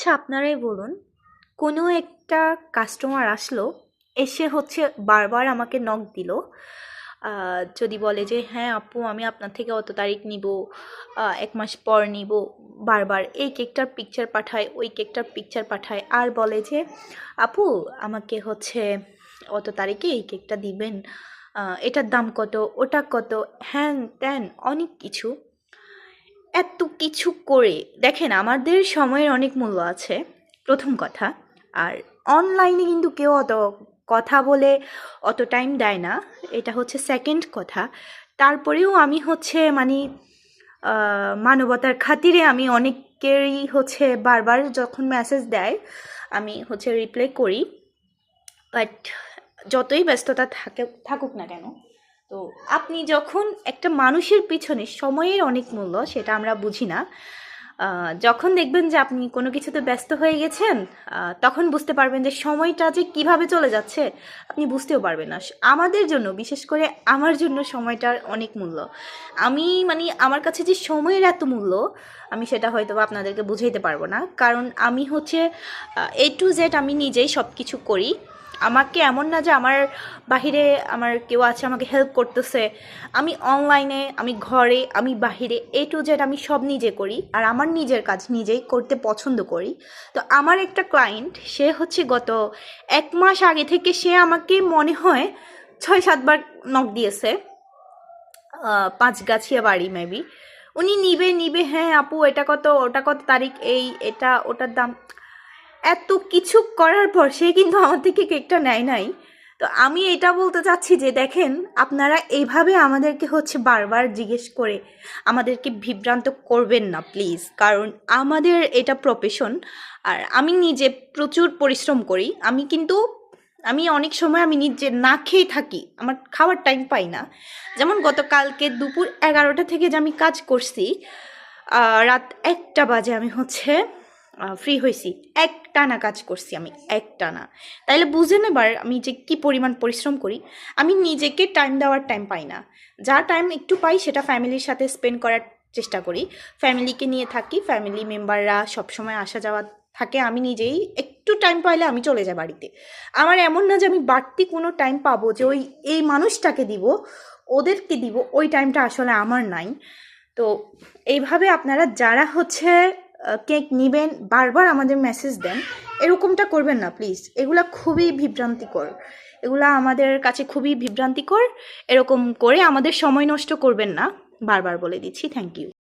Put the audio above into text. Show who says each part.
Speaker 1: আচ্ছা আপনারাই বলুন, কোনো একটা কাস্টমার আসলো, এসে বারবার আমাকে নক দিল। যদি বলে যে হ্যাঁ আপু আমি আপনার থেকে অত তারিখ নিব, 1 মাস পর নিব, বারবার এই কেকটার পিকচার পাঠায়, ওই কেকটার পিকচার পাঠায়, আর বলে যে আপু আমাকে অত তারিখে এই কেকটা দিবেন, এটার দাম কত, ওটা কত, হ্যান ত্যান অনেক কিছু। এত কিছু করে দেখেন আমাদের সময়ের অনেক মূল্য আছে, প্রথম কথা। আর অনলাইনে কিন্তু কেউ অত কথা বলে অত টাইম দেয় না, এটা সেকেন্ড কথা। তারপরেও আমি মানে মানবতার খাতিরে আমি অনেকেরই বারবার যখন মেসেজ দেয় আমি রিপ্লাই করি। বাট যতই ব্যস্ততা থাকুক না কেন, তো আপনি যখন একটা মানুষের পিছনে সময়ের অনেক মূল্য সেটা আমরা বুঝি না। যখন দেখবেন যে আপনি কোনো কিছুতে ব্যস্ত হয়ে গেছেন, তখন বুঝতে পারবেন যে সময়টা যে কিভাবে চলে যাচ্ছে আপনি বুঝতেও পারবেন না। আমাদের জন্য, বিশেষ করে আমার জন্য সময়টার অনেক মূল্য। আমি আমার কাছে যে সময়ের এত মূল্য, আমি সেটা হয়তো বা আপনাদেরকে বুঝাইতে পারবো না। কারণ আমি A to Z আমি নিজেই সব কিছু করি। আমাকে এমন না যে আমার বাহিরে আমার কেউ আছে আমাকে হেল্প করতেছে। আমি অনলাইনে, আমি ঘরে, আমি বাহিরে A to Z আমি সব নিজে করি। আর আমার নিজের কাজ নিজেই করতে পছন্দ করি। তো আমার একটা ক্লায়েন্ট, সে গত 1 মাস আগে থেকে সে আমাকে মনে হয় 6-7 বার নক দিয়েছে। 5 গাছিয়া বাড়ি মেবি। উনি নিবে, হ্যাঁ আপু এটা কত, ওটা কত তারিখ, এটা ওটার দাম। এত কিছু করার পর সে কিন্তু আমার থেকে কেকটা নেয় নাই। তো আমি এটা বলতে চাচ্ছি যে দেখেন, আপনারা এইভাবে আমাদেরকে বারবার জিজ্ঞেস করে আমাদেরকে বিভ্রান্ত করবেন না প্লিজ। কারণ আমাদের এটা প্রফেশন। আর আমি নিজে প্রচুর পরিশ্রম করি। আমি অনেক সময় আমি নিজে না খেয়ে থাকি, আমার খাওয়ার টাইম পাই না। যেমন গতকালকে দুপুর 11টা থেকে যে আমি কাজ করছি, রাত 1টা বাজে আমি ফ্রি হয়েছি। একটানা কাজ করছি আমি, একটানা। তাইলে বুঝে নেবার আমি যে কি পরিমাণ পরিশ্রম করি। আমি নিজেকে টাইম দেওয়ার টাইম পাই না। যা টাইম একটু পাই সেটা ফ্যামিলির সাথে স্পেন্ড করার চেষ্টা করি। ফ্যামিলিকে নিয়ে থাকি, ফ্যামিলি মেম্বাররা সবসময় আসা যাওয়া থাকে। আমি নিজেই একটু টাইম পাইলে আমি চলে যাই বাড়িতে। আমার এমন না যে আমি বাড়তি কোনো টাইম পাবো যে এই মানুষটাকে দিব, ওদেরকে দিব, ওই টাইমটা আসলে আমার নাই। তো এইভাবে আপনারা যারা কেক নিবেন বারবার আমাদের মেসেজ দেন, এরকমটা করবেন না প্লিজ। এগুলা খুবই বিভ্রান্তিকর, এগুলা আমাদের কাছে খুবই বিভ্রান্তিকর। এরকম করে আমাদের সময় নষ্ট করবেন না, বারবার বলে দিচ্ছি। Thank you.